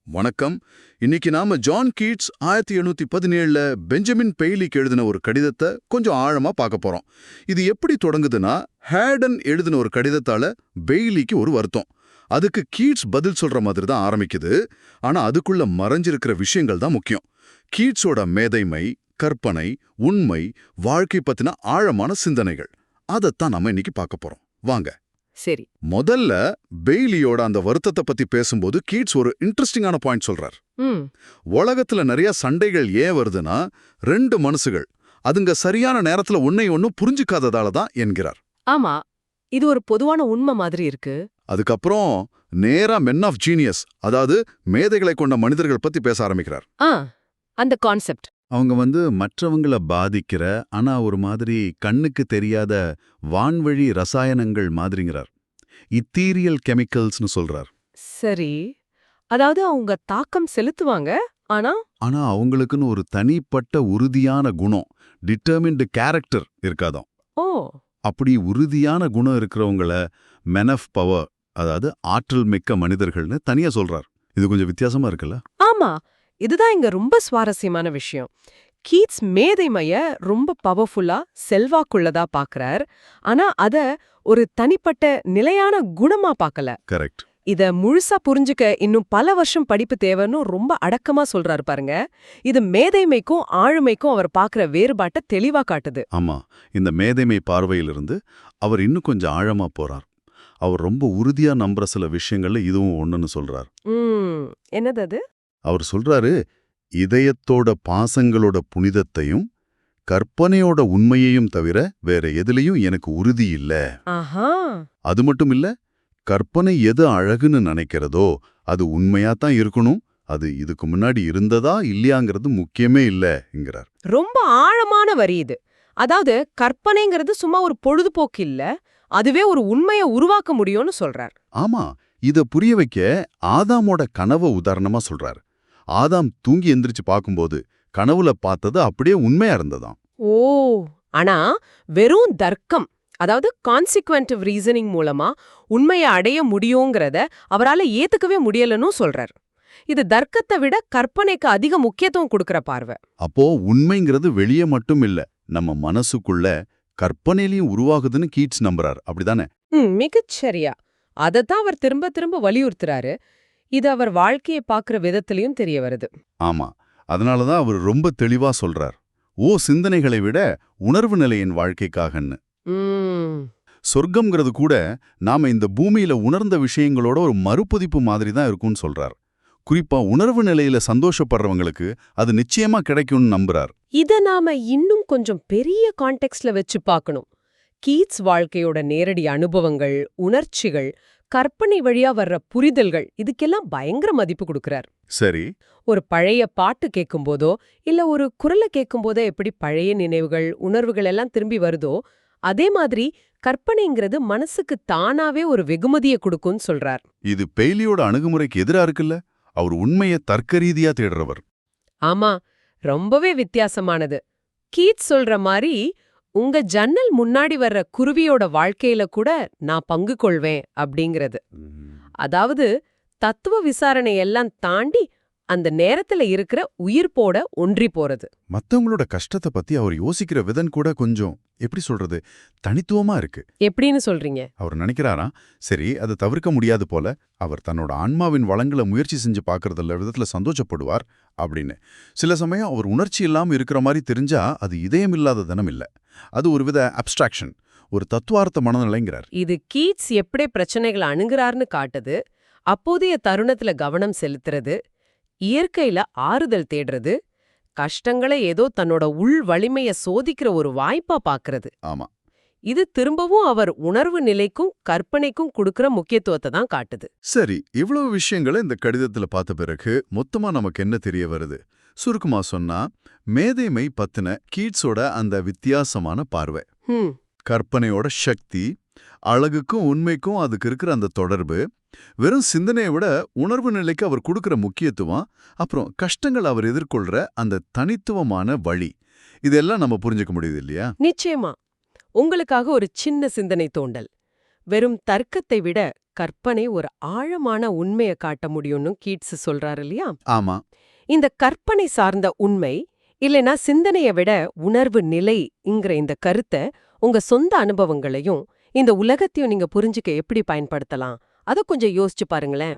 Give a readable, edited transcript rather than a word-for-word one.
வணக்கம். இன்னைக்கு நாம ஜான் கீட்ஸ் 1817ல பெஞ்சமின் பெய்லிக்கு எழுதின ஒரு கடிதத்தை கொஞ்சம் ஆழமா பார்க்க போறோம். இது எப்படி தொடங்குதுன்னா, ஹேடன் எழுதின ஒரு கடிதத்தால பெய்லிக்கு ஒரு வருத்தம். அதுக்கு கீட்ஸ் பதில் சொல்ற மாதிரி தான் ஆரம்பிக்குது. ஆனா அதுக்குள்ள மறைஞ்சிருக்கிற விஷயங்கள் தான் முக்கியம். கீட்ஸோட மேதைமை, கற்பனை, உண்மை, வாழ்க்கை பத்தின ஆழமான சிந்தனைகள். அதைத்தான் நம்ம இன்னைக்கு பார்க்க போறோம். வாங்க. சரி. முதல்ல பெய்லியோட அந்த வருத்தத்தை பத்தி பேசும்போது கீட்ஸ் ஒரு இன்ட்ரெஸ்டிங்கான பாயிண்ட் சொல்றார். ம் உலகத்துல நிறைய சண்டைகள் ஏன் வருதுன்னா, ரெண்டு மனசுகள் அதுங்க சரியான நேரத்துல ஒன்னை ஒன்னு புரிஞ்சுக்காததால தான் என்கிறார். ஆமா, இது ஒரு பொதுவான உண்மை மாதிரி இருக்கு. அதுக்கப்புறம் நேரா மென் ஆஃப் ஜீனியஸ், அதாவது மேதைகளை கொண்ட மனிதர்கள் பத்தி பேச ஆரம்பிக்கிறார். ஆ அந்த கான்செப்ட். அவங்க மற்றவங்கள பாதிக்கிற, ஆனா ஒரு மாதிரி கண்ணுக்கு தெரியாத வான்வழி ரசாயனங்கள் மாதிரிங்கிறார். இத்தீரியல் கெமிக்கல்ஸ்னு சொல்றார். சரி, அதாவது அவங்க தாக்கம் செலுத்துவாங்க, ஆனா ஆனா அவங்களுக்குன்னு ஒரு தனிப்பட்ட உறுதியான குணம், டிட்டர்மின்டு கேரக்டர் இருக்காதாம். ஓ அப்படி உறுதியான குணம் இருக்கிறவங்கள மென் ஆஃப் பவர், அதாவது ஆற்றல் மிக்க மனிதர்கள்னு தனியா சொல்றார். இது கொஞ்சம் வித்தியாசமா இருக்குல்ல? ஆமா, இதுதான் இங்க ரொம்ப சுவாரஸ்யமான விஷயம். கீட்ஸ் மேதைமைய ரொம்ப பவர்ஃபுல்லா செல்வாக்குள்ளதா பாக்குறார், ஆனா அத ஒரு தனிப்பட்ட நிலையான குணமா பார்க்கல. கரெக்ட். இத முழுசா புரிஞ்சுக்க இன்னும் பல வருஷம் படிப்பு தேவைன்னு ரொம்ப அடக்கமா சொல்றாரு பாருங்க. இது மேதைமைக்கும் ஆளுமைக்கும் அவர் பார்க்கிற வேறுபாட்டை தெளிவா காட்டுது. ஆமா, இந்த மேதைமை பார்வையிலிருந்து அவர் இன்னும் கொஞ்சம் ஆழமா போறார். அவர் ரொம்ப உறுதியா நம்புற சில விஷயங்கள்ல இதுவும் ஒண்ணுன்னு சொல்றார். என்னது அது? அவர் சொல்றாரு, இதயத்தோட பாசங்களோட புனிதத்தையும் கற்பனையோட உண்மையையும் தவிர வேற எதுலயும் எனக்கு உறுதி இல்ல. ஆஹா, அது மட்டும் இல்ல, கற்பனை எது அழகுன்னு நினைக்கிறதோ அது உண்மையாத்தான் இருக்கணும். அது இதுக்கு முன்னாடி இருந்ததா இல்லையாங்கிறது முக்கியமே இல்லைங்கிறார். ரொம்ப ஆழமான வரி இது. அதாவது கற்பனைங்கிறது சும்மா ஒரு பொழுதுபோக்கு இல்ல, அதுவே ஒரு உண்மையை உருவாக்க முடியும்னு சொல்றார். ஆமா, இத புரிய வைக்க ஆதாமோட கனவை உதாரணமா சொல்றார். ஆதாம் தூங்கி எந்திரிச்சு பார்க்கும்போது கனவுல பார்த்தது அப்படியே உண்மையா இருந்ததாம். ஓ, ஆனா வெறும் தர்க்கம், அதாவது கான்சிக்வென்டிவ் ரீசனிங் மூலமா உண்மையை அடைய முடியுங்கிறத அவரால ஏத்துக்கவே முடியலன்னு சொல்றார். இது தர்க்கத்தை விட கற்பனைக்கு அதிக முக்கியத்துவம் கொடுக்கிற பார்வை. அப்போ உண்மைங்கிறது வெளியே மட்டும் இல்ல, நம்ம மனசுக்குள்ள கற்பனையிலையும் உருவாகுதுன்னு கீட்ஸ் நம்புறார். அப்படிதானே? மிகச்சரியா. அதத்தான் அவர் திரும்ப திரும்ப வலியுறுத்துறாரு. இது அவர் வாழ்க்கையை பார்க்கிற விதத்திலையும் தெரிய வருது. ஆமா, அதனாலதான் அவர் ரொம்ப தெளிவா சொல்றார், ஓ சிந்தனைகளை விட உணர்வு நிலையின் வாழ்க்கைக்காகன்னு. சொர்க்கம்ங்கிறது கூட நாம இந்த பூமியில உணர்ந்த விஷயங்களோட ஒரு மறுபதிப்பு மாதிரி தான் இருக்கும்னு சொல்றார். குறிப்பா உணர்வு நிலையில சந்தோஷப்படுறவங்களுக்கு அது நிச்சயமா கிடைக்கும்னு நம்புறார். இத நாம இன்னும் கொஞ்சம் பெரிய கான்டெக்ஸ்ட்ல வச்சு பார்க்கணும். கீட்ஸ் வாழ்க்கையோட நேரடி அனுபவங்கள், உணர்ச்சிகள், கற்பனை வழியா வர்ற புரிதல்கள், இதுக்கெல்லாம் பயங்கர மதிப்பு கொடுக்கறார். சரி. ஒரு பழைய பாட்டு கேட்கும்போதோ இல்ல ஒரு குரலை கேட்கும்போதோ எப்படி பழைய நினைவுகள், உணர்வுகள் எல்லாம் திரும்பி வருதோ, அதே மாதிரி கற்பனைங்கிறது மனசுக்கு தானாவே ஒரு வெகுமதியை கொடுக்கும்னு சொல்றார். இது பெய்லியோட அணுகுமுறைக்கு எதிரா இருக்குல்ல? அவர் உண்மையை தர்க்க ரீதியா தேடுறவர். ஆமா, ரொம்பவே வித்தியாசமானது. கீட்ஸ் சொல்ற மாதிரி, உங்க ஜன்னல் முன்னாடி வர்ற குருவியோட வாழ்க்கையில கூட நான் பங்கு கொள்வேன் அப்படிங்கிறது. அதாவது தத்துவ விசாரணை எல்லாம் தாண்டி அந்த நேரத்துல இருக்கிற உயிர்ப்போட ஒன்றி போறது. மத்தவங்களோட கஷ்டத்தை பத்தி அவர் யோசிக்கிற விதம் கூட கொஞ்சம் எப்படி சொல்றது, தனித்துவமா இருக்கு. எப்படின்னு சொல்றீங்க? அவர் நினைக்கிறாரா, சரி அதை தவிர்க்க முடியாது போல, அவர் தன்னோட ஆன்மாவின் வளங்களை முயற்சி செஞ்சு பார்க்கறதுல விதத்துல சந்தோஷப்படுவார் அப்படின்னு. சில சமயம் அவர் உணர்ச்சி இல்லாம இருக்கிற மாதிரி தெரிஞ்சா அது இதயம் இல்லாத தனம் இல்ல, அது ஒரு வித அப்ஸ்ட்ராக்ஷன், ஒரு தத்துவார்த்த மனநிலைங்கிறார். இது கீட்ஸ் எப்படி பிரச்சனைகளை அணுகிறார்னு காட்டுது. அப்போதைய தருணத்துல கவனம் செலுத்துறது, இயற்கையில ஆறுதல் தேடுறது, கஷ்டங்களை ஏதோ தன்னோட உள் வலிமைய சோதிக்கிற ஒரு வாய்ப்பா பாக்குறது. ஆமா, இது திரும்பவும் அவர் உணர்வு நிலைக்கும் கற்பனைக்கும் கொடுக்கிற முக்கியத்துவத்தை தான் காட்டுது. சரி, இவ்வளவு விஷயங்களை இந்த கடிதத்துல பார்த்த பிறகு மொத்தமா நமக்கு என்ன தெரிய வருது? சுருக்கமா சொன்னா, மேதைமை பத்தின கீட்ஸோட அந்த வித்தியாசமான பார்வை, கற்பனையோட சக்தி, அழகுக்கும் உண்மைக்கும் அதுக்கு இருக்கிற அந்த தொடர்பு, வெறும் சிந்தனையை விட உணர்வு நிலைக்கு அவர் கொடுக்கிற முக்கியத்துவம், அப்புறம் கஷ்டங்கள் அவர் எதிர்கொள்ற அந்த தனித்துவமான வழி, இதெல்லாம் நம்ம புரிஞ்சுக்க முடியுது இல்லையா? நிச்சயமா. உங்களுக்காக ஒரு சின்ன சிந்தனை தோண்டல். வெறும் தர்க்கத்தை விட கற்பனை ஒரு ஆழமான உண்மைய காட்ட முடியும்னு கீட்ஸ் சொல்றாரு இல்லையா? ஆமா. இந்த கற்பனை சார்ந்த உண்மை இல்லைனா சிந்தனைய விட உணர்வு நிலைங்கிற இந்த கருத்த உங்க சொந்த அனுபவங்களையும் இந்த உலகத்தையும் நீங்க புரிஞ்சுக்க எப்படி பயன்படுத்தலாம்? அத கொஞ்சம் யோசிச்சு பாருங்களேன்.